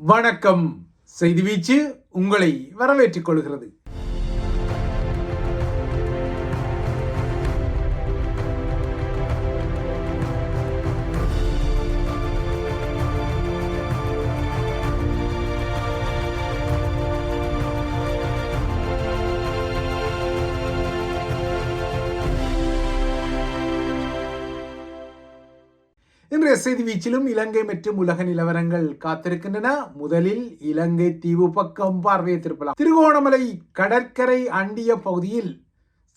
வணக்கம். செய்தி வீச்சு உங்களை வரவேற்றுக் கொள்கிறது. இன்றைய செய்தி வீச்சிலும் இலங்கை மற்றும் உலக நிலவரங்கள் காத்திருக்கின்றன. முதலில் இலங்கை தீவு பக்கம் பார்வையை திருப்பலாம். திருகோணமலை கடற்கரை அண்டிய பகுதியில்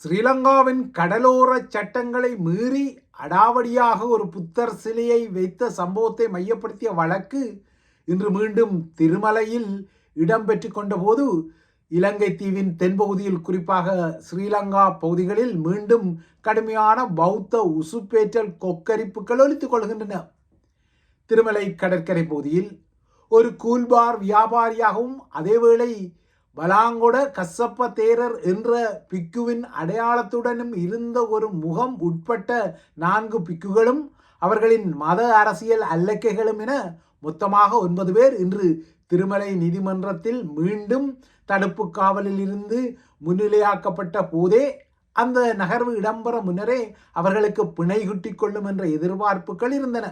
ஸ்ரீலங்காவின் கடலோர சட்டங்களை மீறி அடாவடியாக ஒரு புத்தர் சிலையை வைத்த சம்பவத்தை மையப்படுத்திய வழக்கு இன்று மீண்டும் திருமலையில் இடம்பெற்று கொண்ட போது இலங்கை தீவின் தென்பகுதியில் குறிப்பாக ஸ்ரீலங்கா பகுதிகளில் மீண்டும் கடுமையான பௌத்த உசுப்பேற்றல் கொக்கரிப்புகள் ஒலித்துக் கொள்கின்றன. திருமலை கடற்கரை பகுதியில் ஒரு கூல்பார் வியாபாரியாகவும் அதேவேளை பலாங்கொட கசப்ப தேரர் என்ற பிக்குவின் அடையாளத்துடனும் இருந்த ஒரு முகம் உட்பட்ட 4 பிக்குகளும் அவர்களின் மத அரசியல் அல்லக்கைகளும் என மொத்தமாக 9 பேர் இன்று திருமலை நீதிமன்றத்தில் மீண்டும் தடுப்பு காவலில் இருந்து முன்னிலையாக்கப்பட்ட போதே அந்த நகர்வு இடம்பெற முன்னரே அவர்களுக்கு பிணை குட்டிக் கொள்ளும் என்ற எதிர்பார்ப்புகள் இருந்தன.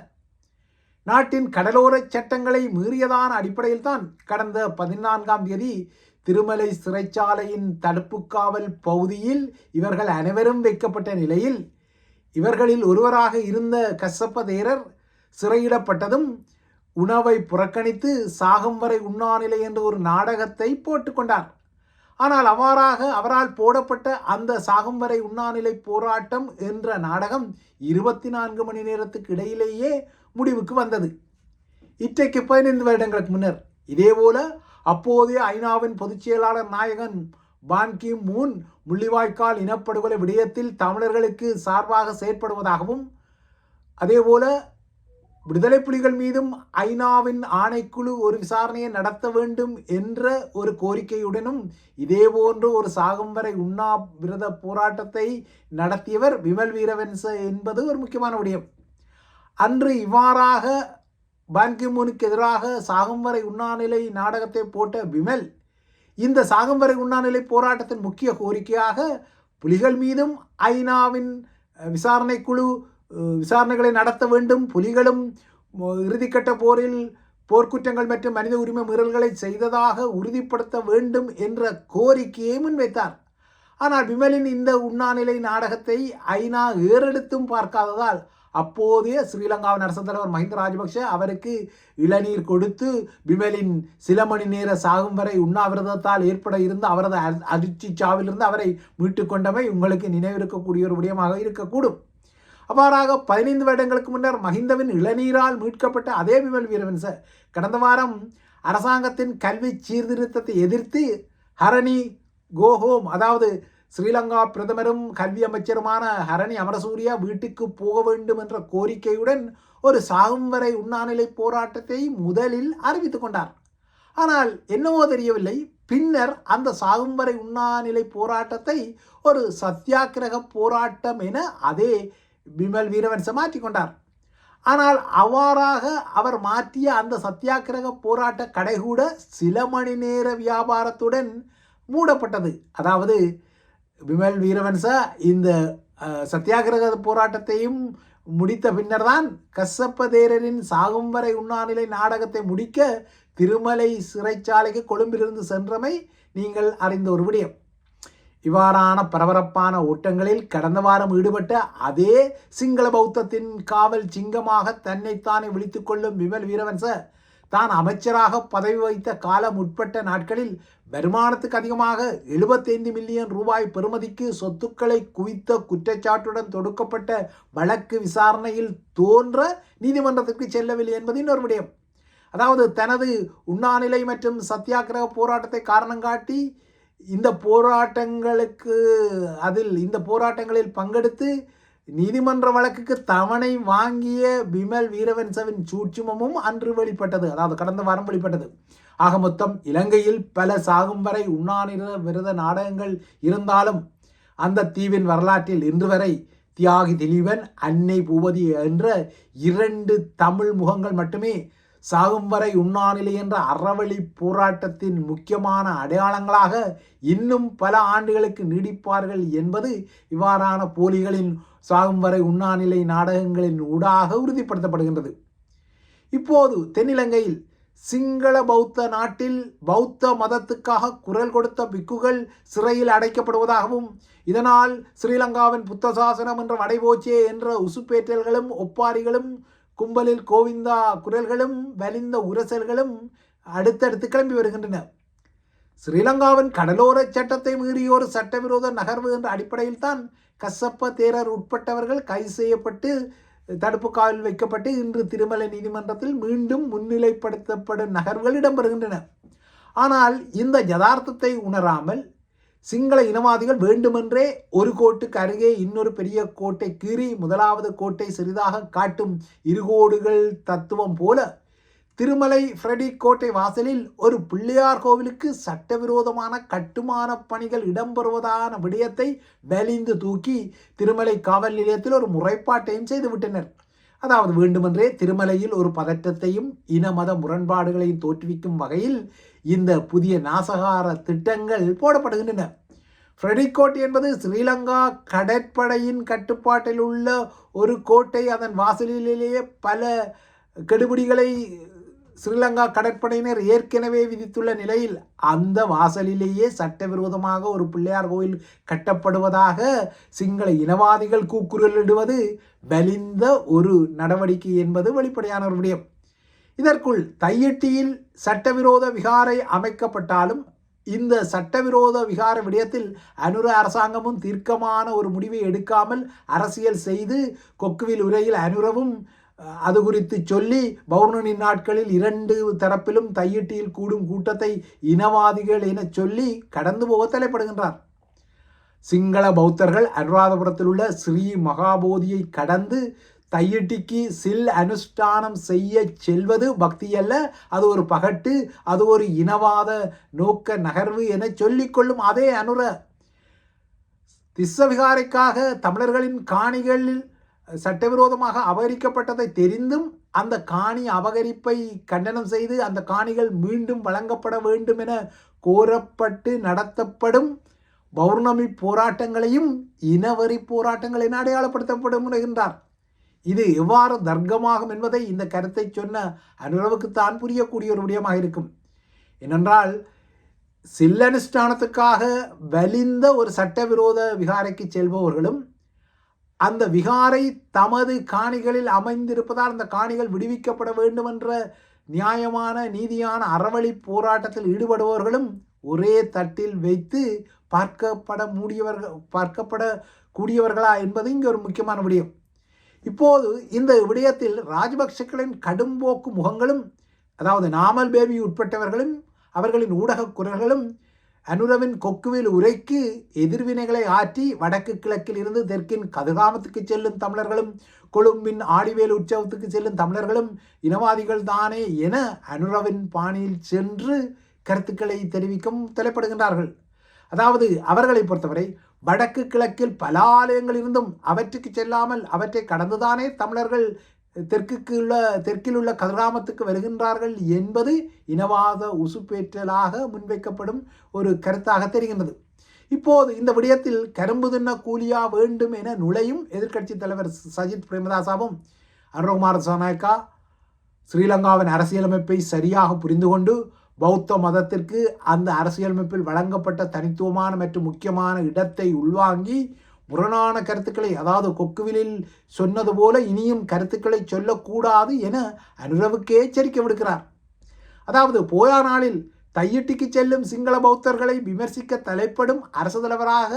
நாட்டின் கடலோர சட்டங்களை மீறியதான அடிப்படையில் தான் கடந்த 14ஆம் தேதி திருமலை சிறைச்சாலையின் தடுப்பு காவல் பகுதியில் இவர்கள் அனைவரும் வைக்கப்பட்ட நிலையில் இவர்களில் ஒருவராக இருந்த கசப்ப தேரர் சிறையிடப்பட்டதும் உணவை புறக்கணித்து சாகும் வரை உண்ணாநிலை என்ற ஒரு நாடகத்தை போட்டுக்கொண்டார். ஆனால் அவ்வாறாக அவரால் போடப்பட்ட அந்த சாகும் வரை உண்ணாநிலை போராட்டம் என்ற நாடகம் 24 மணி நேரத்துக்கு இடையிலேயே முடிவுக்கு வந்தது. இன்றைக்கு 15 வருடங்களுக்கு முன்னர் இதேபோல அப்போதைய ஐநாவின் பொதுச் செயலாளர் நாயகன் பான் கி மூன் முள்ளிவாய்க்கால் இனப்படுகொலை விடயத்தில் தமிழர்களுக்கு சார்பாக செயற்படுவதாகவும் அதேபோல விடுதலை புலிகள் மீதும் ஐநாவின் ஆணைக்குழு ஒரு விசாரணையை நடத்த வேண்டும் என்ற ஒரு கோரிக்கையுடனும் இதேபோன்று ஒரு சாகும் வரை உண்ணாவிரத போராட்டத்தை நடத்தியவர் விமல் வீரவன்ச என்பது ஒரு முக்கியமான விடயம். அன்று இவ்வாறாக பான் கி மூனுக்கு எதிராக சாகும் வரை உண்ணாநிலை நாடகத்தை போட்ட விமல் இந்த சாகும் வரை உண்ணாநிலை போராட்டத்தின் முக்கிய கோரிக்கையாக புலிகள் மீதும் ஐநாவின் விசாரணைக்குழு விசாரணைகளை நடத்த வேண்டும், புலிகளும் இறுதிக்கட்ட போரில் போர்க்குற்றங்கள் மற்றும் மனித உரிமை மீறல்களை செய்ததாக உறுதிப்படுத்த வேண்டும் என்ற கோரிக்கையை முன்வைத்தார். ஆனால் விமலின் இந்த உண்ணாநிலை நாடகத்தை ஐநா ஏறெடுத்தும் பார்க்காததால் அப்போதைய ஸ்ரீலங்காவின் அரசு தலைவர் மஹிந்த ராஜபக்ஷ அவருக்கு இளநீர் கொடுத்து விமலின் சில மணி நேர சாகும் வரை உண்ணாவிரதத்தால் ஏற்பட இருந்த அவரது அதிர்ச்சி சாவிலிருந்து அவரை மீட்டுக்கொண்டமை உங்களுக்கு நினைவிருக்கக்கூடிய ஒரு விடயமாக இருக்கக்கூடும். அவ்வாறாக 15 வருடங்களுக்கு முன்னர் மஹிந்தவின் இளநீரால் மீட்கப்பட்ட அதே விமல் வீரவன்ச கடந்த வாரம் அரசாங்கத்தின் கல்வி சீர்திருத்தத்தை எதிர்த்து ஹரணி கோஹோம், அதாவது ஸ்ரீலங்கா பிரதமரும் கல்வி அமைச்சருமான ஹரணி அமரசூரியா வீட்டுக்கு போக வேண்டும் என்ற கோரிக்கையுடன் ஒரு சாகும் வரை உண்ணாநிலை போராட்டத்தை முதலில் அறிவித்துக் கொண்டார். ஆனால் என்னவோ தெரியவில்லை, பின்னர் அந்த சாகும் வரை உண்ணாநிலை போராட்டத்தை ஒரு சத்தியாகிரக போராட்டம் என அதே விமல் வீரவன்ச மாற்றிக்கொண்டார். ஆனால் அவ்வாறாக அவர் மாற்றிய அந்த சத்தியாகிரக போராட்ட கடைகூட சில மணி நேர வியாபாரத்துடன் மூடப்பட்டது. அதாவது விமல் வீரவன்ச இந்த சத்தியாகிரக போராட்டத்தையும் முடித்த பின்னர் தான் கசப்ப தேரரின் சாகும் வரை உண்ணாநிலை நாடகத்தை முடிக்க திருமலை சிறைச்சாலைக்கு கொழும்பிலிருந்து சென்றமை நீங்கள் அறிந்த ஒரு விடயம். இவ்வாறான பரபரப்பான ஓட்டங்களில் கடந்த வாரம் ஈடுபட்ட அதே சிங்கள பௌத்தத்தின் காவல் சிங்கமாக தன்னைத்தானே விழித்துக் கொள்ளும் விமல் வீரவன்ச தான் அமைச்சராக பதவி வகித்த காலம் உட்பட்ட நாட்களில் வருமானத்துக்கு அதிகமாக 75 மில்லியன் ரூபாய் பெறுமதிக்கு சொத்துக்களை குவித்த குற்றச்சாட்டுடன் தொடுக்கப்பட்ட வழக்கு விசாரணையில் தோன்ற நீதிமன்றத்திற்கு செல்லவில்லை என்பது இன்னொரு விடயம். அதாவது தனது உண்ணாநிலை மற்றும் சத்தியாகிரக போராட்டத்தை காரணம் காட்டி இந்த போராட்டங்களில் பங்கெடுத்து நீதிமன்ற வழக்குக்கு தவணை வாங்கிய விமல் வீரவன்சவின் சூட்சுமமும் அன்று வெளிப்பட்டது, அதாவது கடந்த வாரம் வெளிப்பட்டது. ஆக மொத்தம் இலங்கையில் பல சாகும் வரை உண்ணாவிரத நாடகங்கள் இருந்தாலும் அந்த தீவின் வரலாற்றில் இன்று வரை தியாகி திலீபன், அன்னை பூபதி என்ற 2 தமிழ் முகங்கள் மட்டுமே சாகும் வரை உண்ணாநிலை என்ற அறவழி போராட்டத்தின் முக்கியமான அடையாளங்களாக இன்னும் பல ஆண்டுகளுக்கு நீடிப்பார்கள் என்பது இவ்வாறான போலிகளின் சாகும் வரை உண்ணாநிலை நாடகங்களின் ஊடாக உறுதிப்படுத்தப்படுகின்றது. இப்போது தென்னிலங்கையில் சிங்கள பௌத்த நாட்டில் பௌத்த மதத்துக்காக குரல் கொடுத்த பிக்குகள் சிறையில் அடைக்கப்படுவதாகவும் இதனால் ஸ்ரீலங்காவின் புத்த சாசனம் என்ற வடைபோச்சே என்ற உசுப்பேற்றல்களும் ஒப்பாரிகளும் கும்பலில் கோவிந்தா குரல்களும் வலிந்த உரசல்களும் அடுத்தடுத்து கிளம்பி வருகின்றன. ஸ்ரீலங்காவின் கடலோர சட்டத்தை மீறிய ஒரு சட்டவிரோத நகர்வு என்ற அடிப்படையில் தான் கசப்ப தேரர் உட்பட்டவர்கள் கைது செய்யப்பட்டு தடுப்பு காவலில் வைக்கப்பட்டு இன்று திருமலை நீதிமன்றத்தில் மீண்டும் முன்னிலைப்படுத்தப்படும் நகர்வுகள் இடம்பெறுகின்றன. ஆனால் இந்த யதார்த்தத்தை உணராமல் சிங்கள இனவாதிகள் வேண்டுமென்றே ஒரு கோட்டுக்கு அருகே இன்னொரு பெரிய கோட்டை கீறி முதலாவது கோட்டை சிறிதாக காட்டும் இருகோடுகள் தத்துவம் போல திருமலை ஃப்ரெடிக் கோட்டை வாசலில் ஒரு பிள்ளையார் கோவிலுக்கு சட்டவிரோதமான கட்டுமான பணிகள் இடம்பெறுவதான விடயத்தை வலிந்து தூக்கி திருமலை காவல் நிலையத்தில் ஒரு முறைப்பாட்டையும் செய்துவிட்டனர். அதாவது வேண்டுமென்றே திருமலையில் ஒரு பதற்றத்தையும் இன மத முரண்பாடுகளையும் தோற்றுவிக்கும் வகையில் இந்த புதிய நாசகார திட்டங்கள் போடப்படுகின்றன. ஃப்ரெடிக் கோட்டை என்பது ஸ்ரீலங்கா கடற்படையின் கட்டுப்பாட்டில் உள்ள ஒரு கோட்டை. அதன் வாசலிலேயே பல கெடுபிடிகளை ஸ்ரீலங்கா கடற்படையினர் ஏற்கனவே விதித்துள்ள நிலையில் அந்த வாசலிலேயே சட்டவிரோதமாக ஒரு பிள்ளையார் கோயில் கட்டப்படுவதாக சிங்கள இனவாதிகள் கூக்குரலிடுவது வலிந்த ஒரு நடவடிக்கை என்பது வெளிப்படையான ஒரு விடயம். இதற்குள் தையிட்டியில் சட்டவிரோத விகாரை அமைக்கப்பட்டாலும் இந்த சட்டவிரோத விகார விடயத்தில் அனுர அரசாங்கமும் தீர்க்கமான ஒரு முடிவை எடுக்காமல் அரசியல் செய்து கொக்குவில் உரையில் அனுரவும் அது குறித்து சொல்லி பௌர்ணமி நாட்களில் இரண்டு தரப்பிலும் தையிட்டியில் கூடும் கூட்டத்தை இனவாதிகள் என சொல்லி கடந்து போக தலைப்படுகின்றார். சிங்கள பௌத்தர்கள் அனுராதபுரத்தில் உள்ள ஸ்ரீ மகாபோதியை கடந்து தையிட்டிக்கு சில் அனுஷ்டானம் செய்ய செல்வது பக்தி அல்ல, அது ஒரு பகட்டு, அது ஒரு இனவாத நோக்க நகர்வு என சொல்லிக்கொள்ளும் அதே அனுர திஸ்ஸவிகாரைக்காக தமிழர்களின் காணிகளில் சட்டவிரோதமாக அபகரிக்கப்பட்டதை தெரிந்தும் அந்த காணி அபகரிப்பை கண்டனம் செய்து அந்த காணிகள் மீண்டும் வழங்கப்பட வேண்டும் என கோரப்பட்டு நடத்தப்படும் பௌர்ணமி போராட்டங்களையும் இனவரி போராட்டங்கள் என அடையாளப்படுத்தப்படும் என்கின்றார். இது எவ்வாறு தர்க்கமாகும் என்பதை இந்த கருத்தை சொன்ன அனுரவுக்குத்தான் புரியக்கூடிய ஒரு விடயமாக இருக்கும். ஏனென்றால் சில்லனுஷ்டானத்துக்காக வலிந்த ஒரு சட்டவிரோத விகாரைக்கு செல்பவர்களும் அந்த விகாரை தமது காணிகளில் அமைந்திருப்பதால் அந்த காணிகள் விடுவிக்கப்பட வேண்டும் என்ற நியாயமான நீதியான அறவழி போராட்டத்தில் ஈடுபடுபவர்களும் ஒரே தட்டில் வைத்து பார்க்கப்படக்கூடியவர்களா என்பது இங்கே ஒரு முக்கியமான விடயம். இப்போது இந்த விடயத்தில் ராஜபக்சக்களின் கடும்போக்கு முகங்களும், அதாவது நாமல் பேபி உட்பட்டவர்களும் அவர்களின் ஊடக குரல்களும் அனுரவின் கொக்குவில் உரைக்கு எதிர்வினைகளை ஆற்றி வடக்கு கிழக்கில் இருந்து தெற்கின் கதிர்காமத்துக்கு செல்லும் தமிழர்களும் கொழும்பின் ஆடிவேல் உற்சவத்துக்கு செல்லும் தமிழர்களும் இனவாதிகள் தானே என அனுரவின் பாணியில் சென்று கருத்துக்களை தெரிவிக்கும் தலைப்படுகின்றார்கள். அதாவது அவர்களை பொறுத்தவரை வடக்கு கிழக்கில் பல ஆலயங்கள் இருந்தும் அவற்றுக்கு செல்லாமல் அவற்றை கடந்துதானே தமிழர்கள் தெற்கில் உள்ள கதிராமத்துக்கு வருகின்றார்கள் என்பது இனவாத உசுப்பேற்றலாக முன்வைக்கப்படும் ஒரு கருத்தாக தெரிகின்றது. இப்போது இந்த விடயத்தில் கரும்பு தின்ன கூலியா வேண்டும் என நுழையும் எதிர்க்கட்சி தலைவர் சஜித் பிரேமதாசாவும் அனுரகுமார திசாநாயக்கா ஸ்ரீலங்காவின் அரசியலமைப்பை சரியாக புரிந்து கொண்டு பௌத்த மதத்திற்கு அந்த அரசியலமைப்பில் வழங்கப்பட்ட தனித்துவமான மற்றும் முக்கியமான இடத்தை உள்வாங்கி முரணான கருத்துக்களை, அதாவது கொக்குவிலில் சொன்னது போல இனியும் கருத்துக்களை சொல்லக்கூடாது என அனுரவுக்கே எச்சரிக்கை விடுக்கிறார். அதாவது போயா நாளில் தையிட்டிக்கு செல்லும் சிங்கள பௌத்தர்களை விமர்சிக்க தலைப்படும் அரசு தலைவராக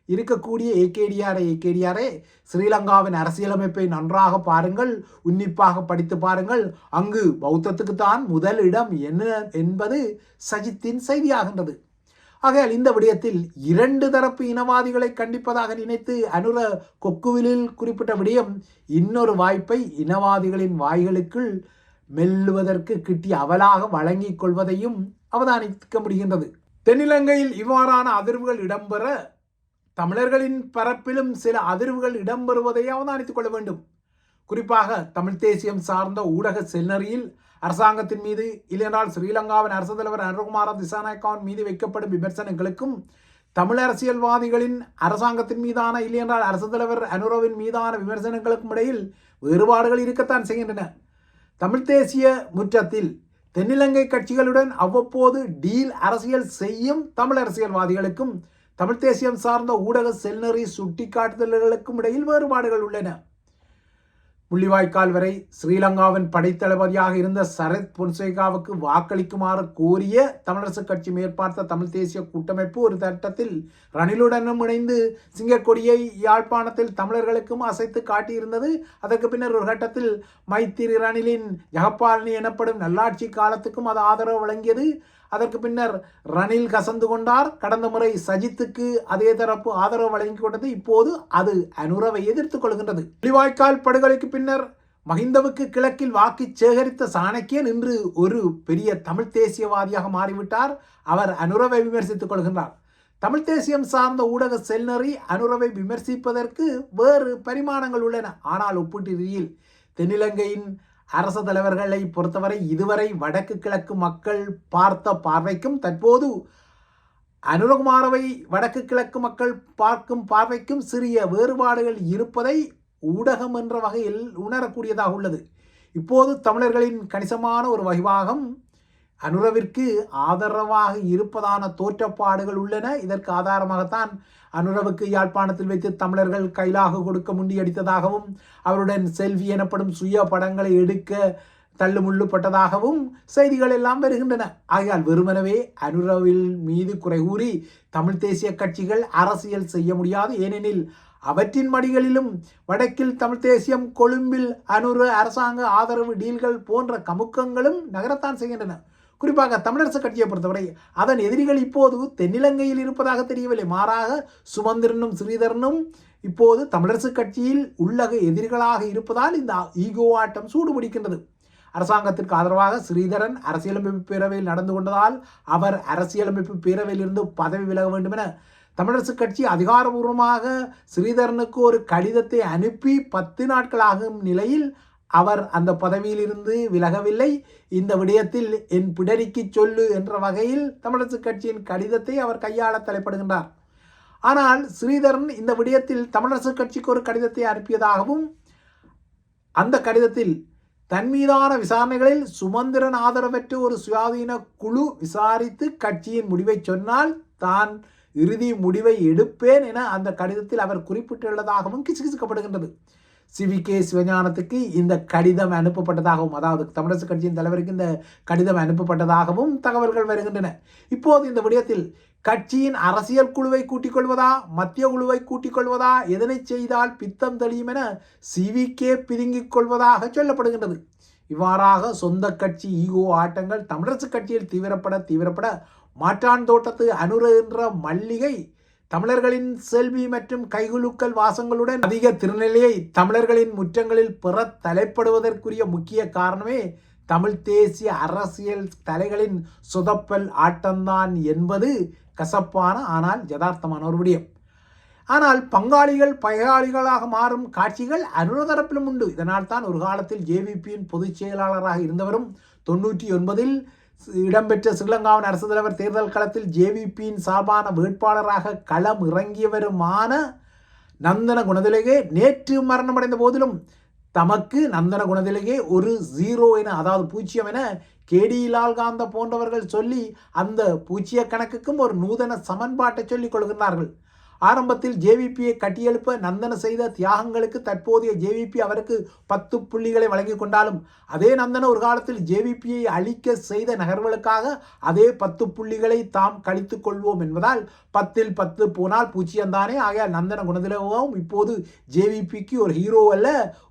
இருக்கக்கூடிய ஏகேடிஆரே ஸ்ரீலங்காவின் அரசியலமைப்பை நன்றாக பாருங்கள், உன்னிப்பாக படித்து பாருங்கள், அங்கு பௌத்தத்துக்கு தான் முதல் இடம் என்ன என்பது சஜித்தின் செய்தியாகின்றது. ஆகையால் இந்த விடயத்தில் இரண்டு தரப்பு இனவாதிகளை கண்டிப்பதாக நினைத்து அனுர கொக்குவிலில் குறிப்பிட்ட விடயம் இன்னொரு வாய்ப்பை இனவாதிகளின் வாய்களுக்குள் மெல்லுவதற்கு கிட்டிய அவலாக வழங்கிக் கொள்வதையும் அவதானிக்க முடிகின்றது. தென்னிலங்கையில் இவ்வாறான அதிர்வுகள் இடம்பெற தமிழர்களின் பரப்பிலும் சில அதிர்வுகள் இடம்பெறுவதை அவதானித்துக் கொள்ள வேண்டும். குறிப்பாக தமிழ் தேசியம் சார்ந்த ஊடக செல்நெறியில் அரசாங்கத்தின் மீது இல்லையென்றால் ஸ்ரீலங்காவின் அரசு தலைவர் அனுரகுமார திசாநாயக்காவின் மீது வைக்கப்படும் விமர்சனங்களுக்கும் தமிழ் அரசியல்வாதிகளின் அரசாங்கத்தின் மீதான இல்லையென்றால் அரசு தலைவர் அனுரவின் மீதான விமர்சனங்களுக்கும் இடையில் வேறுபாடுகள் இருக்கத்தான் செய்கின்றன. தமிழ் தேசிய முற்றத்தில் தென்னிலங்கை கட்சிகளுடன் அவ்வப்போது டீல் அரசியல் செய்யும் தமிழ் அரசியல்வாதிகளுக்கும் தமிழ் தேசியம் சார்ந்த ஊடக செல்நெறி சுட்டிக்காட்டுதல்களுக்கும் இடையில் வேறுபாடுகள் உள்ளன. முள்ளிவாய்க்கால் வரை ஸ்ரீலங்காவின் படைத்தளபதியாக இருந்த சரத் பொன்சேகாவுக்கு வாக்களிக்குமாறு கோரிய தமிழரசுக் கட்சி மேற்பார்த்த தமிழ் தேசிய கூட்டமைப்பு ஒரு கட்டத்தில் ரணிலுடனும் இணைந்து சிங்கக்கொடியை யாழ்ப்பாணத்தில் தமிழர்களுக்கும் அசைத்து காட்டியிருந்தது. அதற்கு பின்னர் ஒரு கட்டத்தில் மைத்திரி ரணிலின் ஜகப்பாலனி எனப்படும் நல்லாட்சி காலத்துக்கும் அது ஆதரவு வழங்கியது. அதற்கு பின்னர் ரணில் கசந்து கொண்டார். கடந்த முறை சஜித்துக்கு அதே தரப்பு ஆதரவு வழங்கி கொண்டது. இப்போது அது அனுரவை எதிர்த்துக் கொள்கின்றது. முள்ளிவாய்க்கால் படுகொலைக்கு பின்னர் மஹிந்தவுக்கு கிழக்கில் வாக்கு சேகரித்த சாணக்கியன் இன்று ஒரு பெரிய தமிழ் தேசியவாதியாக மாறிவிட்டார். அவர் அனுரவை விமர்சித்துக் கொள்கின்றார். தமிழ் தேசியம் சார்ந்த ஊடக செல்நெறி அனுரவை விமர்சிப்பதற்கு வேறு பரிமாணங்கள் உள்ளன. ஆனால் ஒப்பீட்டு ரீதியில் தென்னிலங்கையின் அரசு தலைவர்களை பொறுத்தவரை இதுவரை வடக்கு கிழக்கு மக்கள் பார்த்த பார்வைக்கும் தற்போது அனுரகுமாரவை வடக்கு கிழக்கு மக்கள் பார்க்கும் பார்வைக்கும் சிறிய வேறுபாடுகள் இருப்பதை ஊடகம் என்ற வகையில் உணரக்கூடியதாக உள்ளது. இப்போது தமிழர்களின் கணிசமான ஒரு வகிபாகம் அனுரவிற்கு ஆதரவாக இருப்பதான தோற்றப்பாடுகள் உள்ளன. இதற்கு ஆதாரமாகத்தான் அனுரவுக்கு யாழ்ப்பாணத்தில் வைத்து தமிழர்கள் கைலாக கொடுக்க முண்டியடித்ததாகவும் அவருடன் செல்வி எனப்படும் சுய படங்களை எடுக்க தள்ளுமுள்ளுப்பட்டதாகவும் செய்திகள் எல்லாம் வருகின்றன. ஆகையால் வெறுமனவே அனுரவில் மீது குறை கூறி தமிழ் தேசிய கட்சிகள் அரசியல் செய்ய முடியாது. ஏனெனில் அவற்றின் மடிகளிலும் வடக்கில் தமிழ் தேசியம், கொழும்பில் அனுர அரசாங்க ஆதரவு டீல்கள் போன்ற கமுக்கங்களும் நகரத்தான் செய்கின்றன. குறிப்பாக தமிழரசு கட்சியை பொறுத்தவரை அதன் எதிரிகள் இப்போது தென்னிலங்கையில் இருப்பதாக தெரியவில்லை. மாறாக சுமந்திரனும் ஸ்ரீதரனும் இப்போது தமிழரசு கட்சியில் உள்ளக எதிரிகளாக இருப்பதால் இந்த ஈகோ ஆட்டம் சூடு பிடிக்கின்றது. அரசாங்கத்திற்கு ஆதரவாக ஸ்ரீதரன் அரசியலமைப்பு பேரவையில் நடந்து கொண்டதால் அவர் அரசியலமைப்பு பேரவையில் இருந்து பதவி விலக வேண்டும் என தமிழரசு கட்சி அதிகாரபூர்வமாக ஸ்ரீதரனுக்கு ஒரு கடிதத்தை அனுப்பி 10 நாட்கள் ஆகும் நிலையில் அவர் அந்த பதவியில் இருந்து விலகவில்லை. இந்த விடயத்தில் என் பிடரிக்கு சொல்லு என்ற வகையில் தமிழரசு கட்சியின் கடிதத்தை அவர் கையாள தலைப்படுகின்றார். ஆனால் ஸ்ரீதரன் இந்த விடயத்தில் தமிழரசு கட்சிக்கு ஒரு கடிதத்தை அனுப்பியதாகவும் அந்த கடிதத்தில் தன் மீதான விசாரணைகளில் சுமந்திரன் ஆதரவற்ற ஒரு சுயாதீன குழு விசாரித்து கட்சியின் முடிவை சொன்னால் தான் இறுதி முடிவை எடுப்பேன் என அந்த கடிதத்தில் அவர் குறிப்பிட்டுள்ளதாகவும் கிசுகிசுக்கப்படுகின்றது. சிவிகே சிவஞானத்துக்கு இந்த கடிதம் அனுப்பப்பட்டதாகவும், அதாவது தமிழரசு கட்சியின் தலைவருக்கு இந்த கடிதம் அனுப்பப்பட்டதாகவும் தகவல்கள் வருகின்றன. இப்போது இந்த விடயத்தில் கட்சியின் அரசியல் குழுவை கூட்டிக் கொள்வதா, மத்திய குழுவை கூட்டிக் கொள்வதா, எதனை செய்தால் பித்தம் தெளியும் என சிவிகே பிதுங்கிக் கொள்வதாக சொல்லப்படுகின்றது. இவ்வாறாக சொந்த கட்சி ஈகோ ஆட்டங்கள் தமிழரசு கட்சியில் தீவிரப்பட மாற்றான் தோட்டத்து அனுர என்ற மல்லிகை தமிழர்களின் செல்வி மற்றும் கைகுலுக்கல் வாசங்களுடன் அதிக திருநிலையை தமிழர்களின் முற்றங்களில் பெற தலைப்படுவதற்குரிய முக்கிய காரணமே தமிழ் தேசிய அரசியல் தலைகளின் சொதப்பல் ஆட்டம்தான் என்பது கசப்பான ஆனால் யதார்த்தமான ஒரு விடயம். ஆனால் பகையாளிகளாக மாறும் காட்சிகள் அனுர தரப்பிலும் உண்டு. இதனால் தான் ஒரு காலத்தில் ஜேவிபியின் பொதுச் செயலாளராக இருந்தவரும் 99 இடம்பெற்ற ஸ்ரீலங்காவின் அரசு தலைவர் தேர்தல் களத்தில் ஜேவிபியின் சார்பான வேட்பாளராக களம் இறங்கியவருமான நந்தன குணதிலகே நேற்று மரணமடைந்த போதிலும் தமக்கு நந்தன குணதிலகே ஒரு 0 என, அதாவது 0 என கேடி லால்காந்த போன்றவர்கள் சொல்லி அந்த பூச்சிய கணக்குக்கும் ஒரு நூதன சமன்பாட்டை சொல்லிக் கொள்கிறார்கள். ஆரம்பத்தில் ஜேவிபியை கட்டியெழுப்ப நந்தன செய்த தியாகங்களுக்கு தற்போதைய ஜேவிபி அவருக்கு 10 புள்ளிகளை வழங்கி கொண்டாலும் அதே நந்தன ஒரு காலத்தில் ஜேவிபியை அழிக்க செய்த நகர்வுகளுக்காக அதே 10 புள்ளிகளை தாம் கழித்துக் கொள்வோம் என்பதால் 10ல் 10 போனால் பூச்சியந்தானே. ஆகையால் நந்தன குணதிலகவும் இப்போது ஜேவிபிக்கு ஒரு ஹீரோ அல்ல,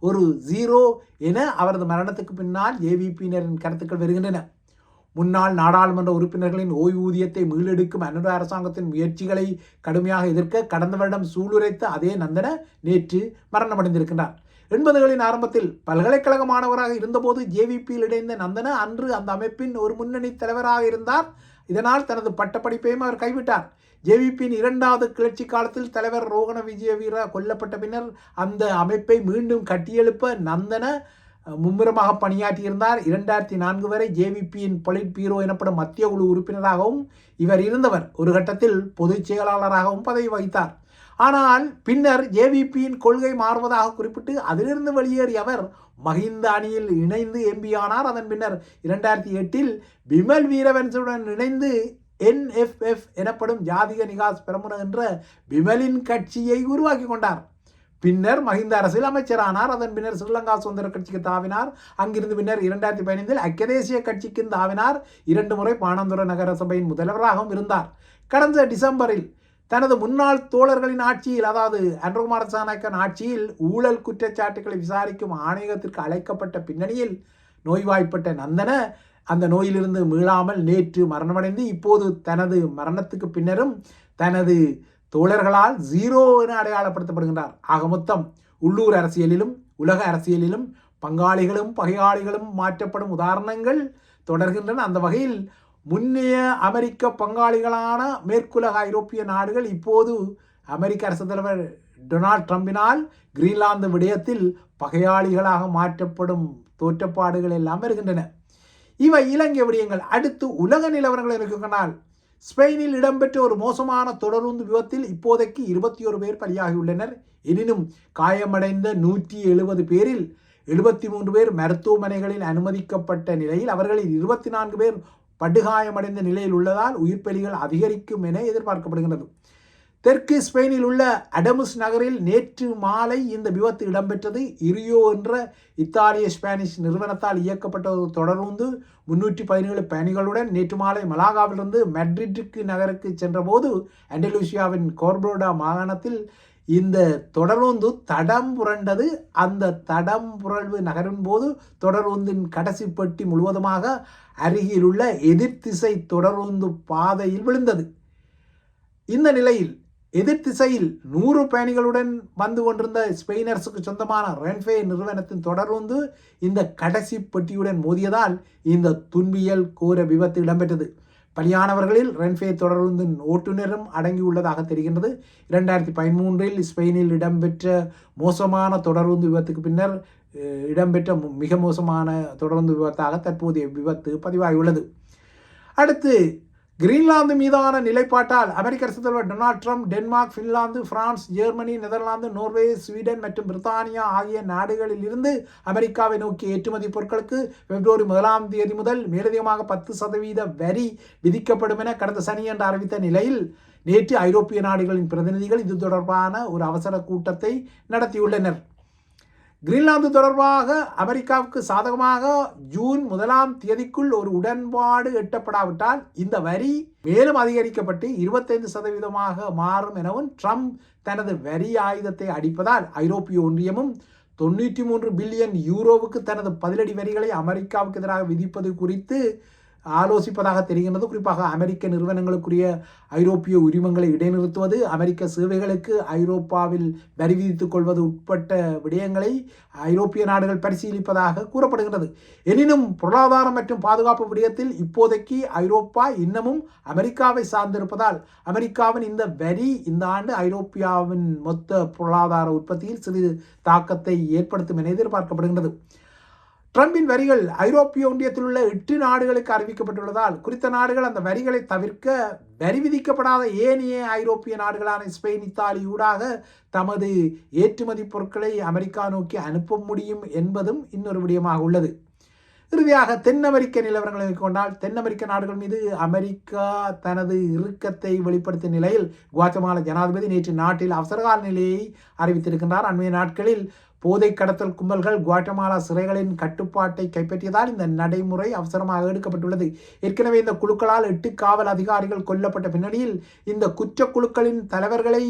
ஒரு 0 என அவரது மரணத்துக்கு பின்னால் ஜேவிபியினரின் கருத்துக்கள் வருகின்றன. முன்னாள் நாடாளுமன்ற உறுப்பினர்களின் ஓய்வூதியத்தை மீளெடுக்கும் அனுர அரசாங்கத்தின் முயற்சிகளை கடுமையாக எதிர்க்க கடந்த வருடம் சூளுரைத்த அதே நந்தன நேற்று மரணமடைந்திருக்கின்றார். 80களின் ஆரம்பத்தில் பல்கலைக்கழக மாணவராக இருந்தபோது ஜேவிபியில் இணைந்த நந்தன அன்று அந்த அமைப்பின் ஒரு முன்னணி தலைவராக இருந்தார். இதனால் தனது பட்டப்படிப்பையும் அவர் கைவிட்டார். ஜேவிபியின் 2வது கிளர்ச்சி காலத்தில் தலைவர் ரோகண விஜயவீர கொல்லப்பட்ட பின்னர் அந்த அமைப்பை மீண்டும் கட்டியெழுப்ப நந்தன மும்முரமாக பணியாற்றியிருந்தார். 2004 வரை ஜேவிபியின் பொலிட் பீரோ எனப்படும் மத்திய குழு உறுப்பினராகவும் இவர் இருந்தவர். ஒரு கட்டத்தில் பொதுச் செயலாளராகவும் பதவி வகித்தார். ஆனால் பின்னர் ஜேவிபியின் கொள்கை மாறுவதாக குறிப்பிட்டு அதிலிருந்து வெளியேறிய அவர் மஹிந்த அணியில் இணைந்து எம்பி ஆனார். அதன் பின்னர் 2008 பிமல் வீரவன்சுடன் இணைந்து NFF எனப்படும் ஜாதிக நிகாஸ் பெரமுன என்ற பிமலின் கட்சியை உருவாக்கி கொண்டார். பின்னர் மஹிந்த அரசில் அமைச்சரானார். அதன் பின்னர் ஸ்ரீலங்கா சுதந்திர கட்சிக்கு தாவினார். அங்கிருந்து பின்னர் 2015 ஐக்கிய தேசிய கட்சிக்கு தாவினார். 2 முறை பாணந்துறை நகர சபையின் முதல்வராகவும் இருந்தார். கடந்த டிசம்பரில் தனது முன்னாள் தோழர்களின் ஆட்சியில், அதாவது அன்ருகுமார திசாநாயக்கவின் ஆட்சியில் ஊழல் குற்றச்சாட்டுகளை விசாரிக்கும் ஆணையகத்திற்கு அழைக்கப்பட்ட பின்னணியில் நோய்வாய்ப்பட்ட நந்தன அந்த நோயிலிருந்து மீளாமல் நேற்று மரணமடைந்து இப்போது தனது மரணத்துக்கு பின்னரும் தனது தோழர்களால் 0 என அடையாளப்படுத்தப்படுகின்றார். ஆக மொத்தம் உள்ளூர் அரசியலிலும் உலக அரசியலிலும் பங்காளிகளும் பகையாளிகளும் மாற்றப்படும் உதாரணங்கள் தொடர்கின்றன. அந்த வகையில் முன்னைய அமெரிக்க பங்காளிகளான மேற்குலக ஐரோப்பிய நாடுகள் இப்போது அமெரிக்க அரசு தலைவர் டொனால்ட் ட்ரம்பினால் கிரீன்லாந்து விடயத்தில் பகையாளிகளாக மாற்றப்படும் தோற்றப்பாடுகள் எல்லாம் வருகின்றன. இவை இலங்கை விடயங்கள். அடுத்து உலக நிலவரங்கள் இருக்கின்றனால் ஸ்பெயினில் இடம்பெற்ற ஒரு மோசமான தொடருந்து விபத்தில் இப்போதைக்கு 21 பேர் பலியாகியுள்ளனர். எனினும் காயமடைந்த 170 பேரில் 73 பேர் மருத்துவமனைகளில் அனுமதிக்கப்பட்ட நிலையில் அவர்களில் 24 பேர் படுகாயமடைந்த நிலையில் உள்ளதால் உயிர்ப்பலிகள் அதிகரிக்கும் என எதிர்பார்க்கப்படுகிறது. தெற்கு ஸ்பெயினில் உள்ள அடமுஸ் நகரில் நேற்று மாலை இந்த விபத்து இடம்பெற்றது. இரியோ என்ற இத்தாலிய ஸ்பானிஷ் நிறுவனத்தால் இயக்கப்பட்ட ஒரு தொடருந்து 317 பயணிகளுடன் நேற்று மாலை மலாகாவிலிருந்து மெட்ரிட்டுக்கு நகருக்கு சென்றபோது அண்டலூசியாவின் கோர்போடா மாகாணத்தில் இந்த தொடருந்து தடம் புரண்டது. அந்த தடம் புரள்வு நகரின் போது தொடருந்தின் கடைசி பெட்டி முழுவதுமாக அருகில் உள்ள எதிர்த்திசை தொடருந்து பாதையில் விழுந்தது. இந்த நிலையில் எதிர்த்திசையில் 100 பயணிகளுடன் வந்து கொண்டிருந்த ஸ்பெயினர்ஸுக்கு சொந்தமான ரென்ஃபே நிறுவனத்தின் தொடருந்து இந்த கடைசி பெட்டியுடன் மோதியதால் இந்த துன்பியல் கோர விபத்து இடம்பெற்றது. பலியானவர்களில் ரென்ஃபே தொடருந்தின் ஓட்டுநரும் அடங்கியுள்ளதாக தெரிகின்றது. 2013 ஸ்பெயினில் இடம்பெற்ற மோசமான தொடருந்து விபத்துக்கு பின்னர் இடம்பெற்ற மிக மோசமான தொடருந்து விபத்தாக தற்போதைய விபத்து பதிவாகியுள்ளது. அடுத்து கிரீன்லாந்து மீதான நிலைப்பாட்டால் அமெரிக்க அரசு தலைவர் Donald Trump Denmark, Finland, France, Germany, Netherlands, Norway, Sweden மற்றும் பிரித்தானியா ஆகிய நாடுகளில் இருந்து அமெரிக்காவை நோக்கி ஏற்றுமதி பொருட்களுக்கு பிப்ரவரி 1 முதல் மேலதிகமாக 10% வரி விதிக்கப்படும் என கடந்த சனியன்று அறிவித்த நிலையில் நேற்று ஐரோப்பிய நாடுகளின் பிரதிநிதிகள் இது தொடர்பான ஒரு அவசர கூட்டத்தை நடத்தியுள்ளனர். கிரீன்லாந்து தொடர்பாக அமெரிக்காவுக்கு சாதகமாக ஜூன் 1 ஒரு உடன்பாடு எட்டப்படாவிட்டால் இந்த வரி மேலும் அதிகரிக்கப்பட்டு 25% மாறும் எனவும் ட்ரம்ப் தனது வரி ஆயுதத்தை அடிப்பதால் ஐரோப்பிய ஒன்றியமும் 93 பில்லியன் யூரோவுக்கு தனது பதிலடி வரிகளை அமெரிக்காவுக்கு எதிராக விதிப்பது குறித்து ஆலோசிப்பதாக தெரிகின்றது. குறிப்பாக அமெரிக்க நிறுவனங்களுக்குரிய ஐரோப்பிய உரிமங்களை இடைநிறுத்துவது, அமெரிக்க சேவைகளுக்கு ஐரோப்பாவில் வரி விதித்துக் கொள்வது உட்பட்ட விடயங்களை ஐரோப்பிய நாடுகள் பரிசீலிப்பதாக கூறப்படுகிறது. எனினும் பொருளாதாரம் மற்றும் பாதுகாப்பு விடயத்தில் இப்போதைக்கு ஐரோப்பா இன்னமும் அமெரிக்காவை சார்ந்திருப்பதால் அமெரிக்காவின் இந்த வரி இந்த ஆண்டு ஐரோப்பியாவின் மொத்த பொருளாதார உற்பத்தியில் சிறிது தாக்கத்தை ஏற்படுத்தும் என எதிர்பார்க்கப்படுகின்றது. ட்ரம்பின் வரிகள் ஐரோப்பிய ஒன்றியத்தில் உள்ள 8 நாடுகளுக்கு அறிவிக்கப்பட்டுள்ளதால் குறித்த நாடுகள் அந்த வரிகளை தவிர்க்க வரி விதிக்கப்படாத ஏனைய ஐரோப்பிய நாடுகளான ஸ்பெயின், இத்தாலி ஊடாக தமது ஏற்றுமதி பொருட்களை அமெரிக்கா நோக்கி அனுப்ப முடியும் என்பதும் இன்னொரு விடயமாக உள்ளது. இறுதியாக தென் அமெரிக்க நிலவரங்களை கொண்டால் தென் அமெரிக்க நாடுகள் மீது அமெரிக்கா தனது இறுக்கத்தை வெளிப்படுத்திய நிலையில் குவாட்டமாலா ஜனாதிபதி நேற்று நாட்டில் அவசரகால நிலையை அறிவித்திருக்கின்றார். அண்மைய நாட்களில் போதை கடத்தல் கும்பல்கள் குவாட்டமாலா சிறைகளின் கட்டுப்பாட்டை கைப்பற்றியதால் இந்த நடைமுறை அவசரமாக எடுக்கப்பட்டுள்ளது. ஏற்கனவே இந்த குழுக்களால் 8 காவல் அதிகாரிகள் கொல்லப்பட்ட பின்னணியில் இந்த குற்ற குழுக்களின் தலைவர்களை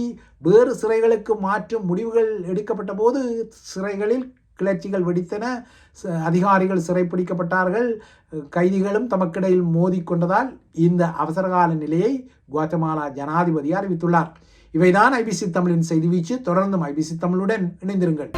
வேறு சிறைகளுக்கு மாற்றும் முடிவுகள் எடுக்கப்பட்ட போது சிறைகளில் கிளர்ச்சிகள் வெடித்தன, அதிகாரிகள் சிறைப்பிடிக்கப்பட்டார்கள், கைதிகளும் தமக்கிடையில் மோதிக்கொண்டதால் இந்த அவசரகால நிலையை குவாட்டமாலா ஜனாதிபதி அறிவித்துள்ளார். இவைதான் ஐபிசி தமிழின் செய்தி வீச்சு. தொடர்ந்தும் ஐபிசி தமிழுடன் இணைந்திருங்கள்.